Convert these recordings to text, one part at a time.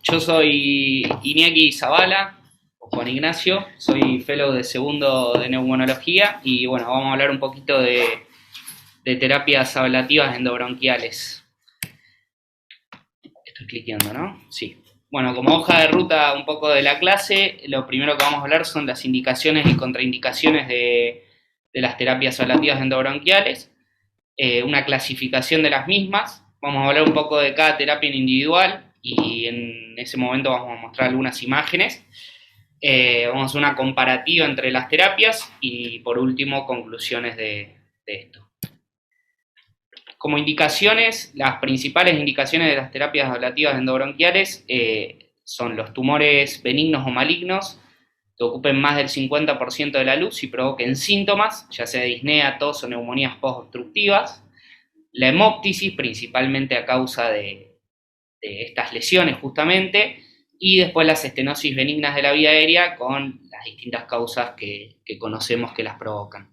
Yo soy Iñaki Zavala, o Juan Ignacio, soy fellow de segundo de neumonología y bueno, vamos a hablar un poquito de terapias ablativas endobronquiales. Estoy cliqueando, ¿no? Sí. Bueno, como hoja de ruta un poco de la clase, lo primero que vamos a hablar son las indicaciones y contraindicaciones de las terapias ablativas endobronquiales, una clasificación de las mismas, vamos a hablar un poco de cada terapia en individual y en ese momento vamos a mostrar algunas imágenes. Vamos a hacer una comparativa entre las terapias y por último conclusiones de esto. Como indicaciones, las principales indicaciones de las terapias ablativas endobronquiales son los tumores benignos o malignos que ocupen más del 50% de la luz y provoquen síntomas, ya sea disnea, tos o neumonías post-obstructivas. La hemóptisis, principalmente a causa de estas lesiones justamente, y después las estenosis benignas de la vía aérea con las distintas causas que conocemos que las provocan.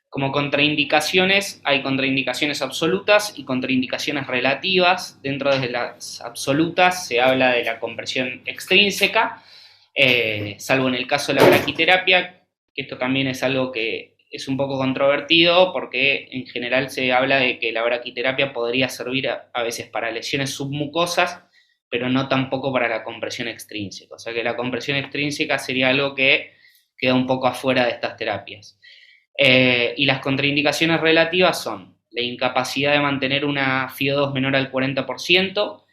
Como contraindicaciones, hay contraindicaciones absolutas y contraindicaciones relativas. Dentro de las absolutas se habla de la compresión extrínseca, salvo en el caso de la braquiterapia, que esto también es algo que es un poco controvertido porque en general se habla de que la braquiterapia podría servir a veces para lesiones submucosas, pero no tampoco para la compresión extrínseca. O sea que la compresión extrínseca sería algo que queda un poco afuera de estas terapias. Y las contraindicaciones relativas son la incapacidad de mantener una FiO2 menor al 40%,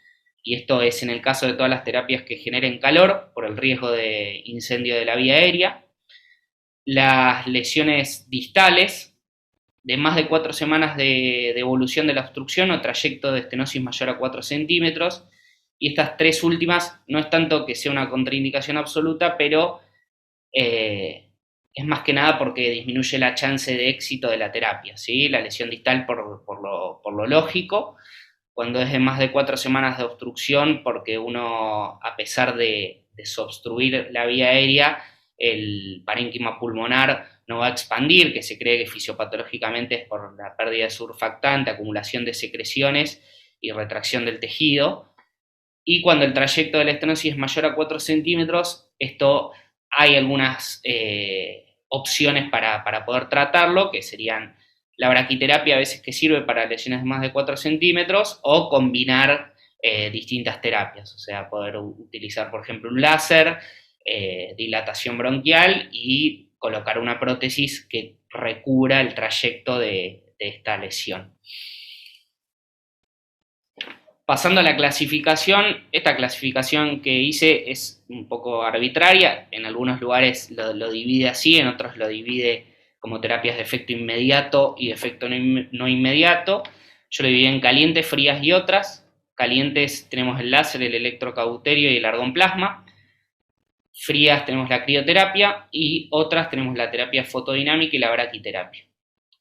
y esto es en el caso de todas las terapias que generen calor por el riesgo de incendio de la vía aérea, las lesiones distales de más de 4 semanas de evolución de la obstrucción o trayecto de estenosis mayor a 4 centímetros, y estas tres últimas no es tanto que sea una contraindicación absoluta, pero es más que nada porque disminuye la chance de éxito de la terapia, ¿sí? La lesión distal por lo lógico, cuando es de más de 4 semanas de obstrucción, porque uno, a pesar de desobstruir la vía aérea, el parénquima pulmonar no va a expandir, que se cree que fisiopatológicamente es por la pérdida de surfactante, acumulación de secreciones y retracción del tejido. Y cuando el trayecto de la estenosis es mayor a 4 centímetros, esto hay algunas opciones para poder tratarlo, que serían la braquiterapia, a veces que sirve para lesiones de más de 4 centímetros, o combinar distintas terapias, o sea, poder utilizar, por ejemplo, un láser, dilatación bronquial y colocar una prótesis que recubra el trayecto de esta lesión. Pasando a la clasificación, esta clasificación que hice es un poco arbitraria, en algunos lugares lo divide así, en otros lo divide como terapias de efecto inmediato y de efecto no inmediato. Yo lo dividí en calientes, frías y otras. Calientes tenemos el láser, el electrocauterio y el argonplasma. Frías tenemos la crioterapia y otras tenemos la terapia fotodinámica y la braquiterapia.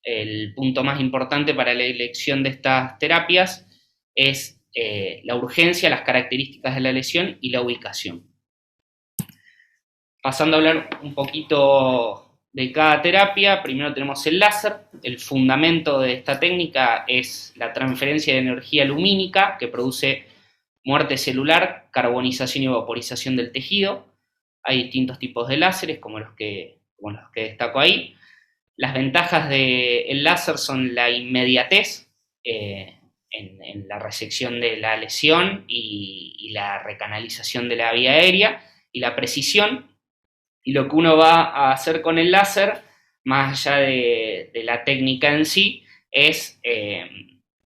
El punto más importante para la elección de estas terapias es la urgencia, las características de la lesión y la ubicación. Pasando a hablar un poquito de cada terapia, primero tenemos el láser. El fundamento de esta técnica es la transferencia de energía lumínica que produce muerte celular, carbonización y vaporización del tejido. Hay distintos tipos de láseres, como los que destaco ahí. Las ventajas del láser son la inmediatez, en la resección de la lesión y la recanalización de la vía aérea, y la precisión. Y lo que uno va a hacer con el láser, más allá de la técnica en sí, es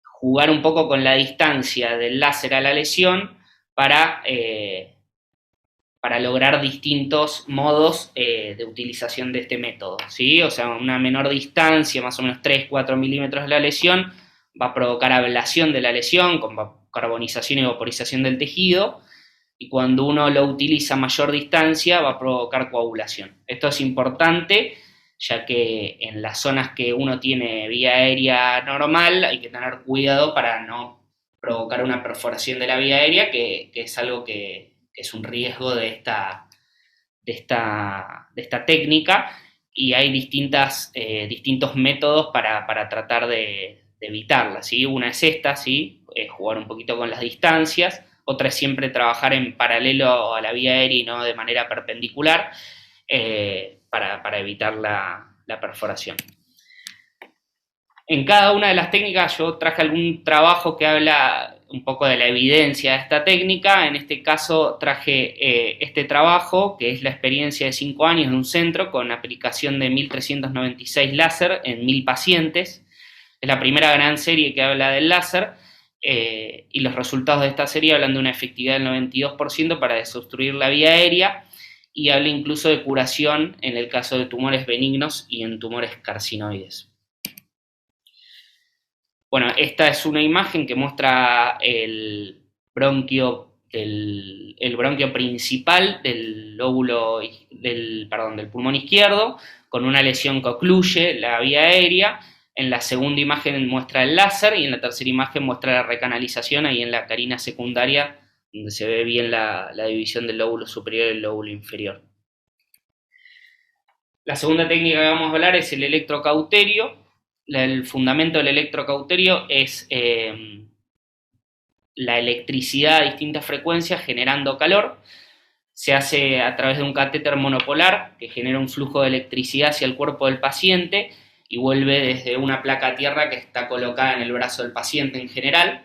jugar un poco con la distancia del láser a la lesión para lograr distintos modos de utilización de este método, ¿sí? O sea, una menor distancia, más o menos 3-4 milímetros de la lesión, va a provocar ablación de la lesión con carbonización y vaporización del tejido, y cuando uno lo utiliza a mayor distancia va a provocar coagulación. Esto es importante, ya que en las zonas que uno tiene vía aérea normal hay que tener cuidado para no provocar una perforación de la vía aérea, que es algo que es un riesgo de esta técnica, y hay distintos métodos para tratar de evitarla, ¿sí? Una es esta, ¿sí? Jugar un poquito con las distancias. Otra es siempre trabajar en paralelo a la vía aérea y no de manera perpendicular para evitar la perforación. En cada una de las técnicas yo traje algún trabajo que habla un poco de la evidencia de esta técnica. En este caso traje este trabajo, que es la experiencia de 5 años de un centro con aplicación de 1396 láser en 1000 pacientes. Es la primera gran serie que habla del láser y los resultados de esta serie hablan de una efectividad del 92% para desobstruir la vía aérea y habla incluso de curación en el caso de tumores benignos y en tumores carcinoides. Bueno, esta es una imagen que muestra el bronquio principal del lóbulo del pulmón izquierdo, con una lesión que ocluye la vía aérea. En la segunda imagen muestra el láser y en la tercera imagen muestra la recanalización, ahí en la carina secundaria, donde se ve bien la división del lóbulo superior y el lóbulo inferior. La segunda técnica que vamos a hablar es el electrocauterio. El fundamento del electrocauterio es la electricidad a distintas frecuencias generando calor. Se hace a través de un catéter monopolar que genera un flujo de electricidad hacia el cuerpo del paciente y vuelve desde una placa a tierra que está colocada en el brazo del paciente en general.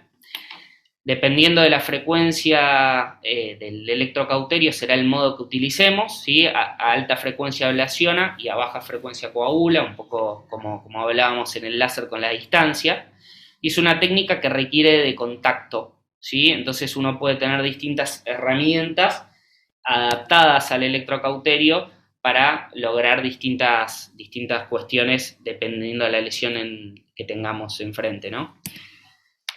Dependiendo de la frecuencia del electrocauterio será el modo que utilicemos, ¿sí? A alta frecuencia ablaciona y a baja frecuencia coagula, un poco como hablábamos en el láser con la distancia, y es una técnica que requiere de contacto, ¿sí? Entonces uno puede tener distintas herramientas adaptadas al electrocauterio para lograr distintas cuestiones dependiendo de la lesión que tengamos enfrente, ¿no?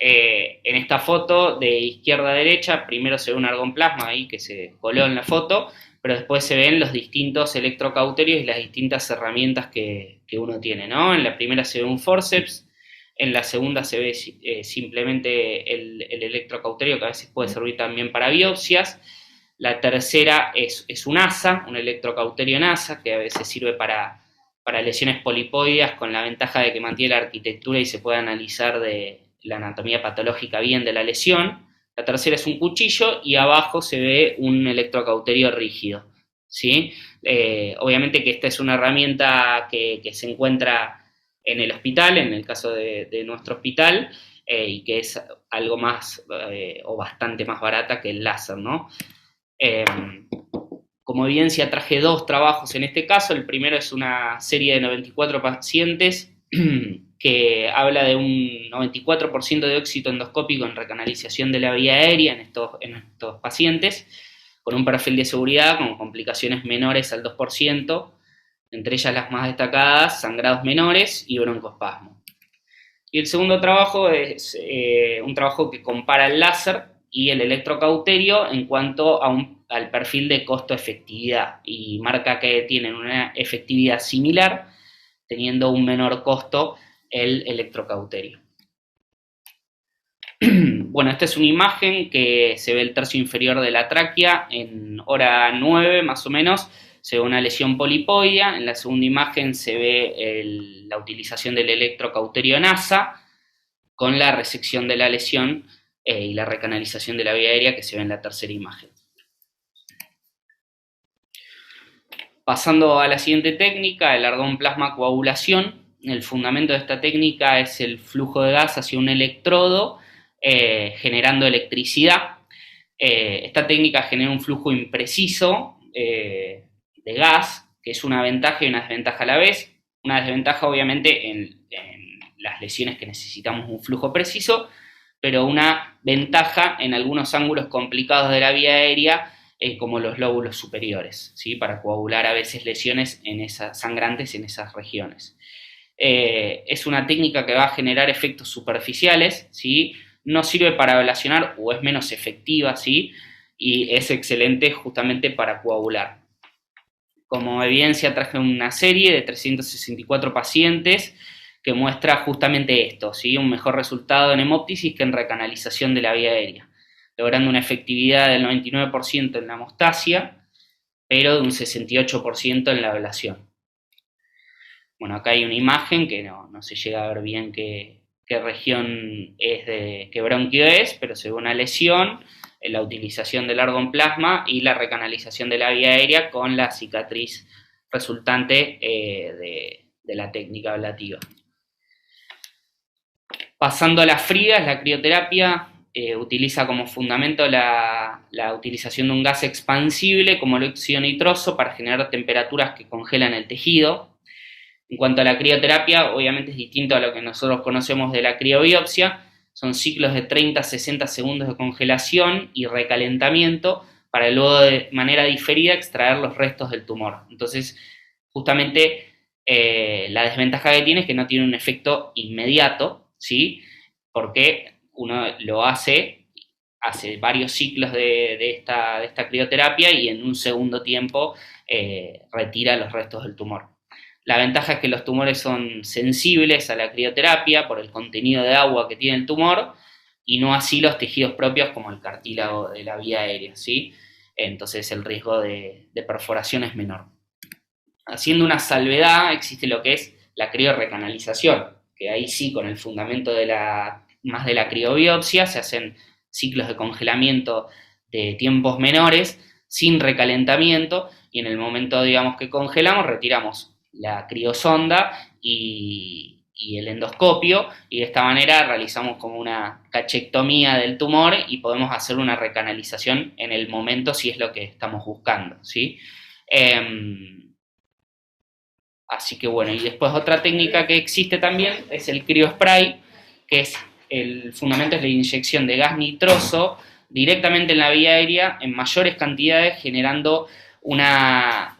En esta foto de izquierda a derecha, primero se ve un argonplasma ahí que se coló en la foto, pero después se ven los distintos electrocauterios y las distintas herramientas que uno tiene, ¿no? En la primera se ve un forceps, en la segunda se ve simplemente el electrocauterio, que a veces puede servir también para biopsias. La tercera es un ASA, un electrocauterio en ASA, que a veces sirve para lesiones polipoideas, con la ventaja de que mantiene la arquitectura y se puede analizar de la anatomía patológica bien de la lesión. La tercera es un cuchillo y abajo se ve un electrocauterio rígido, ¿sí? Obviamente que esta es una herramienta que se encuentra en el hospital, en el caso de nuestro hospital, y que es algo más o bastante más barata que el láser, ¿no? Como evidencia traje 2 trabajos en este caso. El primero es una serie de 94 pacientes que habla de un 94% de éxito endoscópico en recanalización de la vía aérea en estos pacientes, con un perfil de seguridad con complicaciones menores al 2%, entre ellas las más destacadas, sangrados menores y broncoespasmo. Y el segundo trabajo es un trabajo que compara el láser y el electrocauterio en cuanto al perfil de costo-efectividad, y marca que tienen una efectividad similar, teniendo un menor costo el electrocauterio. Bueno, esta es una imagen que se ve el tercio inferior de la tráquea en hora 9 más o menos, se ve una lesión polipoidea. En la segunda imagen se ve la utilización del electrocauterio en ASA con la resección de la lesión y la recanalización de la vía aérea que se ve en la tercera imagen. Pasando a la siguiente técnica, el argón plasma coagulación. El fundamento de esta técnica es el flujo de gas hacia un electrodo generando electricidad. Esta técnica genera un flujo impreciso de gas, que es una ventaja y una desventaja a la vez. Una desventaja obviamente en las lesiones que necesitamos un flujo preciso, pero una ventaja en algunos ángulos complicados de la vía aérea, como los lóbulos superiores, ¿sí? Para coagular a veces lesiones sangrantes en esas regiones. Es una técnica que va a generar efectos superficiales, ¿sí? No sirve para ablacionar o es menos efectiva, ¿sí? Y es excelente justamente para coagular. Como evidencia traje una serie de 364 pacientes que muestra justamente esto, ¿sí? Un mejor resultado en hemóptisis que en recanalización de la vía aérea, logrando una efectividad del 99% en la hemostasia, pero de un 68% en la ablación. Bueno, acá hay una imagen que no se llega a ver bien qué región es qué bronquio es, pero se ve una lesión la utilización del argon plasma y la recanalización de la vía aérea con la cicatriz resultante de la técnica ablativa. Pasando a las frías, la crioterapia utiliza como fundamento la utilización de un gas expansible como el óxido nitroso para generar temperaturas que congelan el tejido. En cuanto a la crioterapia, obviamente es distinto a lo que nosotros conocemos de la criobiopsia. Son ciclos de 30 a 60 segundos de congelación y recalentamiento para luego de manera diferida extraer los restos del tumor. Entonces, justamente la desventaja que tiene es que no tiene un efecto inmediato, ¿sí? Porque uno lo hace varios ciclos de esta crioterapia y en un segundo tiempo retira los restos del tumor. La ventaja es que los tumores son sensibles a la crioterapia por el contenido de agua que tiene el tumor y no así los tejidos propios como el cartílago de la vía aérea, ¿sí? Entonces el riesgo de perforación es menor. Haciendo una salvedad, existe lo que es la criorecanalización, que ahí sí, con el fundamento más de la criobiopsia, se hacen ciclos de congelamiento de tiempos menores, sin recalentamiento, y en el momento, digamos, que congelamos, retiramos la criosonda y el endoscopio, y de esta manera realizamos como una cachectomía del tumor y podemos hacer una recanalización en el momento si es lo que estamos buscando, ¿sí? Así que bueno, y después otra técnica que existe también es el criospray, que es el fundamento es la inyección de gas nitroso directamente en la vía aérea en mayores cantidades, generando una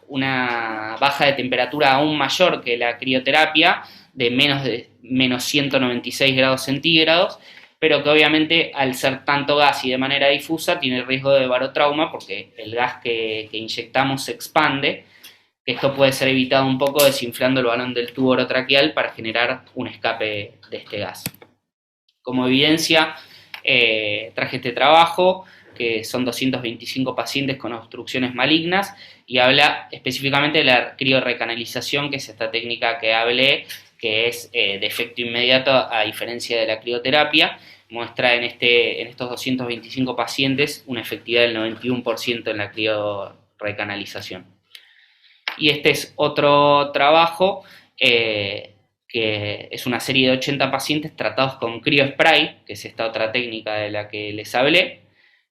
baja de temperatura aún mayor que la crioterapia, de menos 196 grados centígrados, pero que obviamente al ser tanto gas y de manera difusa tiene riesgo de barotrauma porque el gas que inyectamos se expande. Esto puede ser evitado un poco desinflando el balón del tubo orotraqueal para generar un escape de este gas. Como evidencia, traje este trabajo, que son 225 pacientes con obstrucciones malignas, y habla específicamente de la criorecanalización, que es esta técnica que hablé, que es de efecto inmediato a diferencia de la crioterapia. Muestra en estos 225 pacientes una efectividad del 91% en la criorecanalización. Y este es otro trabajo que es una serie de 80 pacientes tratados con criospray, que es esta otra técnica de la que les hablé,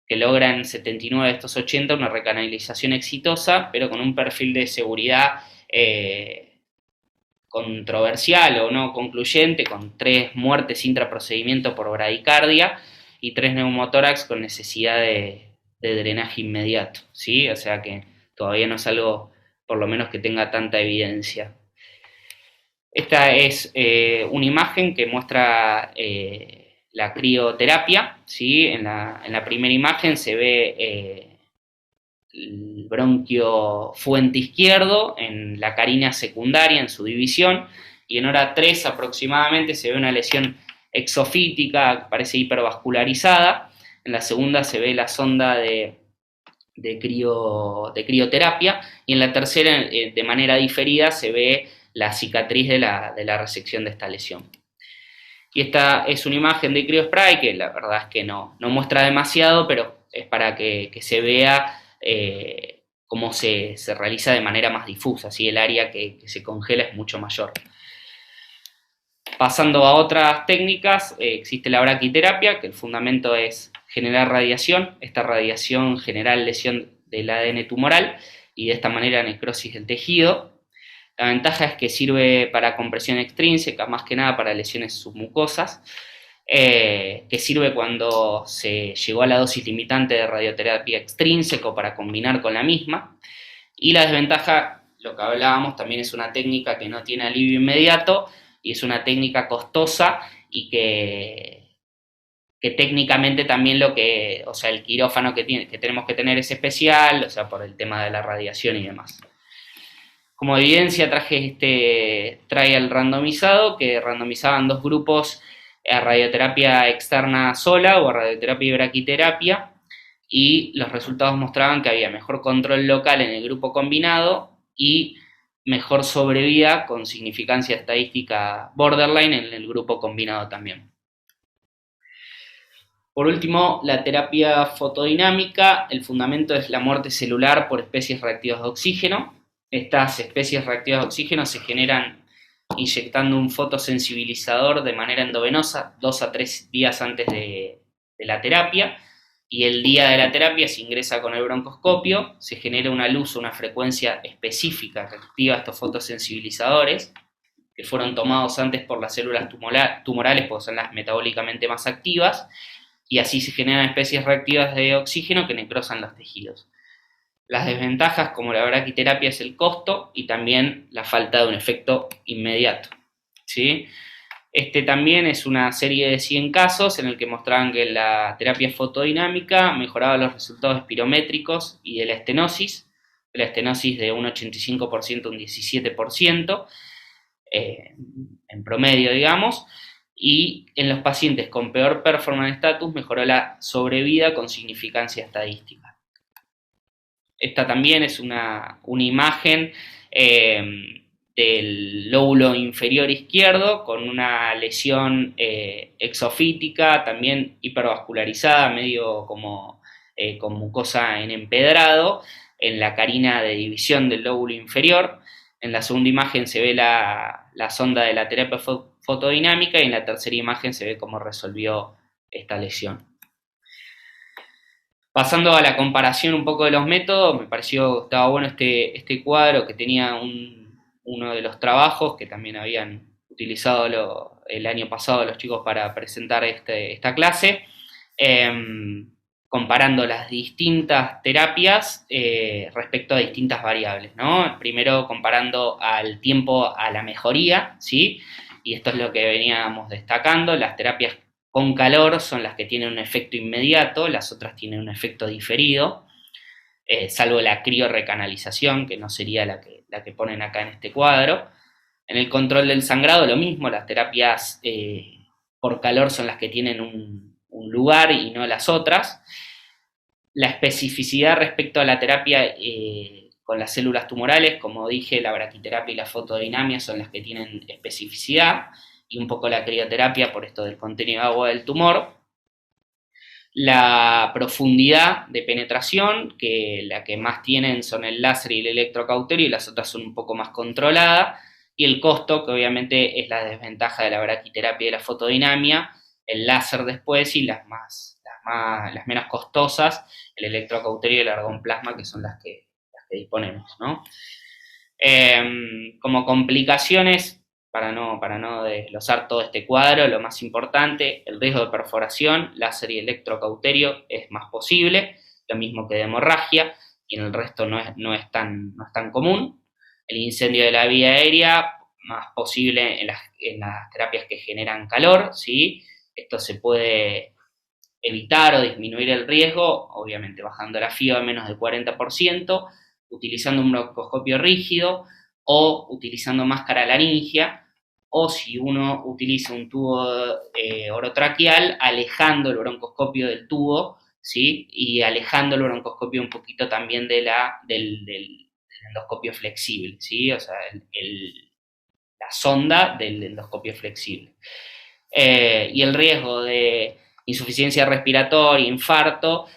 que logran 79 de estos 80 una recanalización exitosa, pero con un perfil de seguridad controversial o no concluyente, con 3 muertes intraprocedimiento por bradicardia y 3 neumotórax con necesidad de drenaje inmediato, ¿sí? O sea que todavía no es algo por lo menos que tenga tanta evidencia. Esta es una imagen que muestra la crioterapia, ¿sí? En la primera imagen se ve el bronquio fuente izquierdo en la carina secundaria en su división, y en hora 3 aproximadamente se ve una lesión exofítica, parece hipervascularizada. En la segunda se ve la sonda de crioterapia, y en la tercera, de manera diferida, se ve la cicatriz de la resección de esta lesión. Y esta es una imagen de criospray que la verdad es que no muestra demasiado, pero es para que se vea cómo se realiza de manera más difusa, ¿sí? El área que se congela es mucho mayor. Pasando a otras técnicas, existe la braquiterapia, que el fundamento es generar radiación. Esta radiación genera lesión del ADN tumoral y de esta manera necrosis del tejido. La ventaja es que sirve para compresión extrínseca, más que nada para lesiones submucosas, que sirve cuando se llegó a la dosis limitante de radioterapia extrínseco para combinar con la misma. Y la desventaja, lo que hablábamos, también es una técnica que no tiene alivio inmediato y es una técnica costosa y que técnicamente también el quirófano que tenemos que tener es especial, o sea, por el tema de la radiación y demás. Como evidencia traje este trial randomizado, que randomizaban 2 grupos a radioterapia externa sola o a radioterapia y braquiterapia, y los resultados mostraban que había mejor control local en el grupo combinado y mejor sobrevida con significancia estadística borderline en el grupo combinado también. Por último, la terapia fotodinámica, el fundamento es la muerte celular por especies reactivas de oxígeno. Estas especies reactivas de oxígeno se generan inyectando un fotosensibilizador de manera endovenosa 2 a 3 días antes de la terapia, y el día de la terapia se ingresa con el broncoscopio, se genera una luz o una frecuencia específica que activa estos fotosensibilizadores, que fueron tomados antes por las células tumorales porque son las metabólicamente más activas, y así se generan especies reactivas de oxígeno que necrosan los tejidos. Las desventajas, como la braquiterapia, es el costo y también la falta de un efecto inmediato, ¿sí? Este también es una serie de 100 casos en el que mostraban que la terapia fotodinámica mejoraba los resultados espirométricos y de la estenosis de un 85% a un 17%, en promedio, digamos, y en los pacientes con peor performance status mejoró la sobrevida con significancia estadística. Esta también es una imagen del lóbulo inferior izquierdo con una lesión exofítica, también hipervascularizada, medio como con mucosa en empedrado, en la carina de división del lóbulo inferior. En la segunda imagen se ve la sonda de la terapia fotodinámica y en la tercera imagen se ve cómo resolvió esta lesión. Pasando a la comparación un poco de los métodos, me pareció que estaba bueno este cuadro que tenía uno de los trabajos que también habían utilizado el año pasado los chicos para presentar esta clase, comparando las distintas terapias respecto a distintas variables, ¿no? Primero comparando al tiempo a la mejoría, ¿sí? Y esto es lo que veníamos destacando, las terapias con calor son las que tienen un efecto inmediato, las otras tienen un efecto diferido, salvo la criorrecanalización, que no sería la que ponen acá en este cuadro. En el control del sangrado lo mismo, las terapias por calor son las que tienen un lugar y no las otras. La especificidad respecto a la terapia con las células tumorales, como dije, la braquiterapia y la fotodinamia son las que tienen especificidad, y un poco la crioterapia por esto del contenido de agua del tumor. La profundidad de penetración, que la que más tienen son el láser y el electrocauterio, y las otras son un poco más controladas, y el costo, que obviamente es la desventaja de la braquiterapia y de la fotodinamia, el láser después, y las menos costosas, el electrocauterio y el argón plasma, que son las que disponemos, ¿no? Como complicaciones, para no desglosar todo este cuadro, lo más importante, el riesgo de perforación, láser y electrocauterio es más posible, lo mismo que de hemorragia, y en el resto no es tan común. El incendio de la vía aérea, más posible en las terapias que generan calor, ¿sí? Esto se puede evitar o disminuir el riesgo, obviamente bajando la FIO a menos del 40%, utilizando un broncoscopio rígido o utilizando máscara laringia, o si uno utiliza un tubo orotraqueal, alejando el broncoscopio del tubo, ¿sí? Y alejando el broncoscopio un poquito también del endoscopio flexible, ¿sí? O sea, la sonda del endoscopio flexible. Y el riesgo de insuficiencia respiratoria, infarto,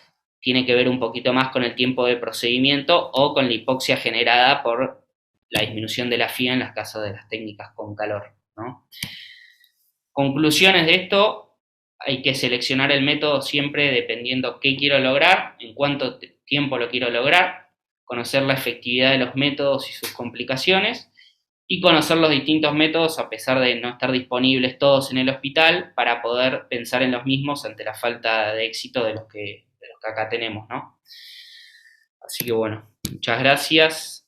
tiene que ver un poquito más con el tiempo de procedimiento o con la hipoxia generada por la disminución de la FIA en las casos de las técnicas con calor, ¿no? Conclusiones de esto: hay que seleccionar el método siempre dependiendo qué quiero lograr, en cuánto tiempo lo quiero lograr, conocer la efectividad de los métodos y sus complicaciones, y conocer los distintos métodos a pesar de no estar disponibles todos en el hospital para poder pensar en los mismos ante la falta de éxito de los que acá tenemos, ¿no? Así que bueno, muchas gracias.